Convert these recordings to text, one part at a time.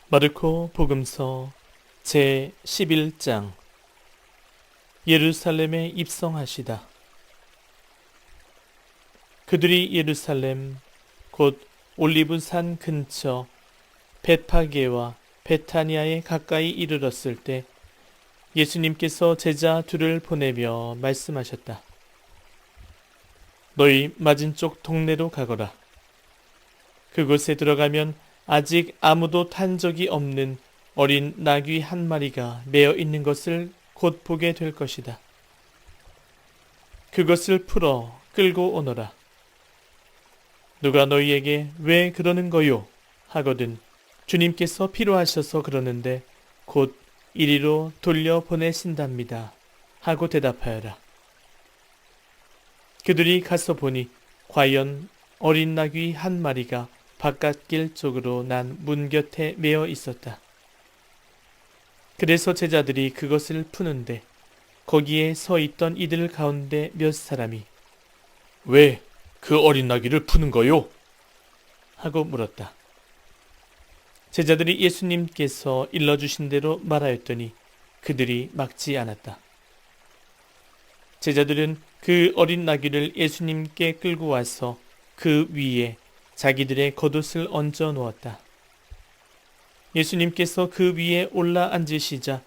마르코 복음서 제 11장. 예루살렘에 입성하시다. 그들이 예루살렘 곧 올리브산 근처 벳파게와 베타니아에 가까이 이르렀을 때 예수님께서 제자 둘을 보내며 말씀하셨다. 너희 맞은쪽 동네로 가거라. 그곳에 들어가면 아직 아무도 탄 적이 없는 어린 나귀 한 마리가 매어 있는 것을 곧 보게 될 것이다. 그것을 풀어 끌고 오너라. 누가 너희에게 왜 그러는 거요? 하거든 주님께서 필요하셔서 그러는데 곧 이리로 돌려보내신답니다. 하고 대답하여라. 그들이 가서 보니 과연 어린 나귀 한 마리가 바깥길 쪽으로 난 문 곁에 매어 있었다. 그래서 제자들이 그것을 푸는데 거기에 서 있던 이들 가운데 몇 사람이 왜 그 어린 나귀를 푸는 거요? 하고 물었다. 제자들이 예수님께서 일러주신 대로 말하였더니 그들이 막지 않았다. 제자들은 그 어린 나귀를 예수님께 끌고 와서 그 위에 자기들의 겉옷을 얹어 놓았다. 예수님께서 그 위에 올라 앉으시자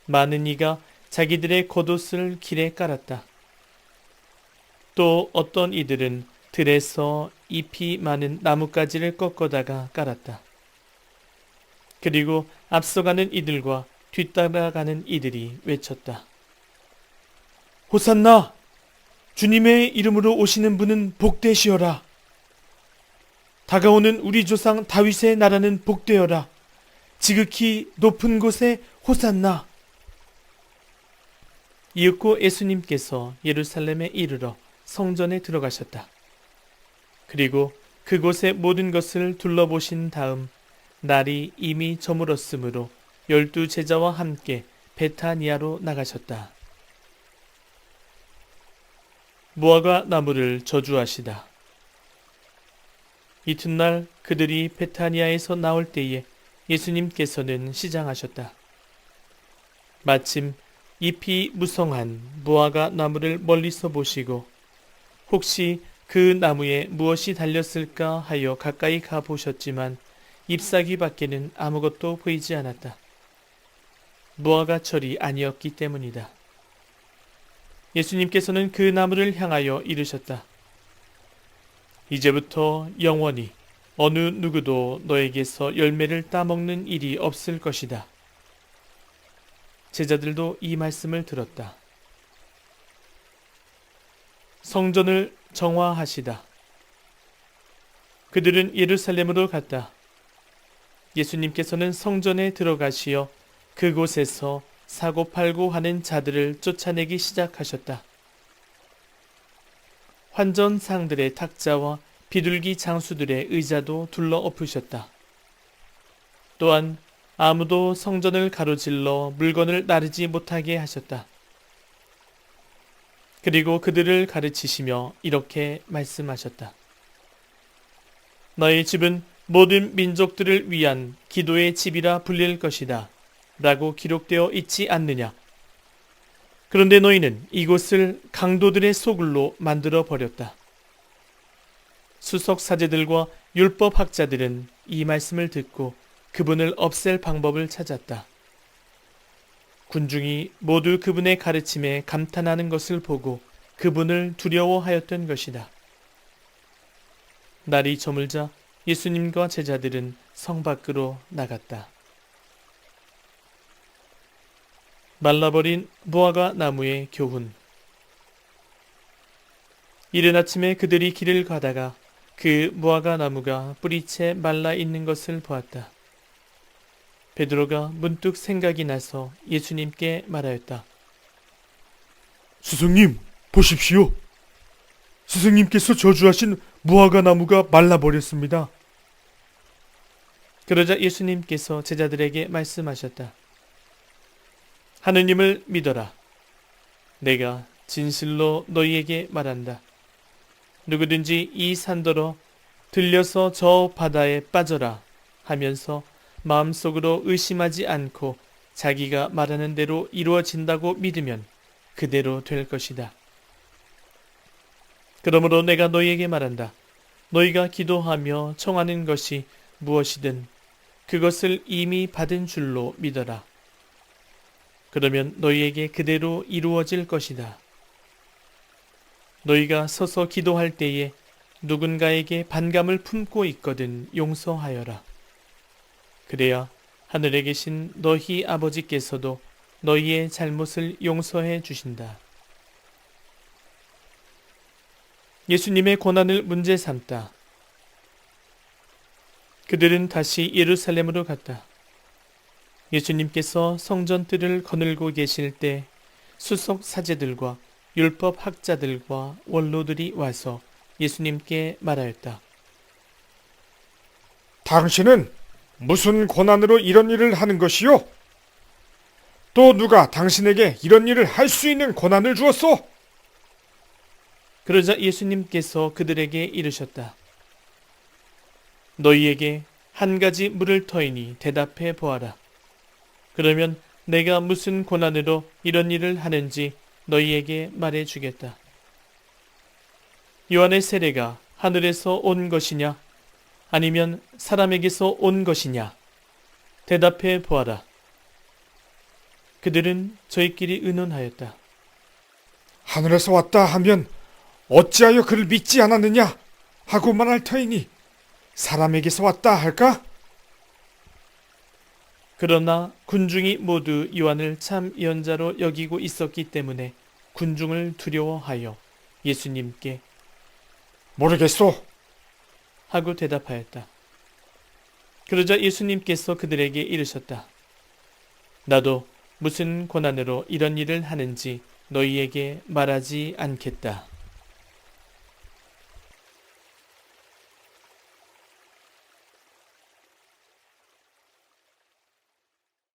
많은 이가 자기들의 겉옷을 길에 깔았다. 또 어떤 이들은 들에서 잎이 많은 나뭇가지를 꺾어다가 깔았다. 그리고 앞서가는 이들과 뒤따라가는 이들이 외쳤다. 호산나! 주님의 이름으로 오시는 분은 복되시어라. 다가오는 우리 조상 다윗의 나라는 복되어라. 지극히 높은 곳에 호산나. 이윽고 예수님께서 예루살렘에 이르러 성전에 들어가셨다. 그리고 그곳의 모든 것을 둘러보신 다음 날이 이미 저물었으므로 12 제자와 함께 베타니아로 나가셨다. 무화과 나무를 저주하시다. 이튿날 그들이 베타니아에서 나올 때에 예수님께서는 시장하셨다. 마침 잎이 무성한 무화과 나무를 멀리서 보시고 혹시 그 나무에 무엇이 달렸을까 하여 가까이 가보셨지만 잎사귀 밖에는 아무것도 보이지 않았다. 무화과철이 아니었기 때문이다. 예수님께서는 그 나무를 향하여 이르셨다. 이제부터 영원히 어느 누구도 너에게서 열매를 따먹는 일이 없을 것이다. 제자들도 이 말씀을 들었다. 성전을 정화하시다. 그들은 예루살렘으로 갔다. 예수님께서는 성전에 들어가시어 그곳에서 사고팔고 하는 자들을 쫓아내기 시작하셨다. 환전상들의 탁자와 비둘기 장수들의 의자도 둘러 엎으셨다. 또한 아무도 성전을 가로질러 물건을 나르지 못하게 하셨다. 그리고 그들을 가르치시며 이렇게 말씀하셨다. 너희 집은 모든 민족들을 위한 기도의 집이라 불릴 것이다. 라고 기록되어 있지 않느냐? 그런데 너희는 이곳을 강도들의 소굴로 만들어 버렸다. 수석사제들과 율법학자들은 이 말씀을 듣고 그분을 없앨 방법을 찾았다. 군중이 모두 그분의 가르침에 감탄하는 것을 보고 그분을 두려워하였던 것이다. 날이 저물자 예수님과 제자들은 성 밖으로 나갔다. 말라버린 무화과 나무의 교훈. 이른 아침에 그들이 길을 가다가 그 무화과 나무가 뿌리채 말라 있는 것을 보았다. 베드로가 문득 생각이 나서 예수님께 말하였다. 스승님, 보십시오. 스승님께서 저주하신 무화과 나무가 말라버렸습니다. 그러자 예수님께서 제자들에게 말씀하셨다. 하느님을 믿어라. 내가 진실로 너희에게 말한다. 누구든지 이 산더러 들려서 저 바다에 빠져라 하면서 마음속으로 의심하지 않고 자기가 말하는 대로 이루어진다고 믿으면 그대로 될 것이다. 그러므로 내가 너희에게 말한다. 너희가 기도하며 청하는 것이 무엇이든 그것을 이미 받은 줄로 믿어라. 그러면 너희에게 그대로 이루어질 것이다. 너희가 서서 기도할 때에 누군가에게 반감을 품고 있거든 용서하여라. 그래야 하늘에 계신 너희 아버지께서도 너희의 잘못을 용서해 주신다. 예수님의 고난을 문제 삼다. 그들은 다시 예루살렘으로 갔다. 예수님께서 성전 뜰을 거늘고 계실 때 수석 사제들과 율법 학자들과 원로들이 와서 예수님께 말하였다. 당신은 무슨 권한으로 이런 일을 하는 것이요? 또 누가 당신에게 이런 일을 할 수 있는 권한을 주었소? 그러자 예수님께서 그들에게 이르셨다. 너희에게 한 가지 물을 터이니 대답해 보아라. 그러면 내가 무슨 권한으로 이런 일을 하는지 너희에게 말해 주겠다. 요한의 세례가 하늘에서 온 것이냐? 아니면 사람에게서 온 것이냐? 대답해 보아라. 그들은 저희끼리 의논하였다. 하늘에서 왔다 하면 어찌하여 그를 믿지 않았느냐 하고 말할 터이니 사람에게서 왔다 할까? 그러나 군중이 모두 요한을 참 예언자로 여기고 있었기 때문에 군중을 두려워하여 예수님께 모르겠소 하고 대답하였다. 그러자 예수님께서 그들에게 이르셨다. 나도 무슨 권한으로 이런 일을 하는지 너희에게 말하지 않겠다.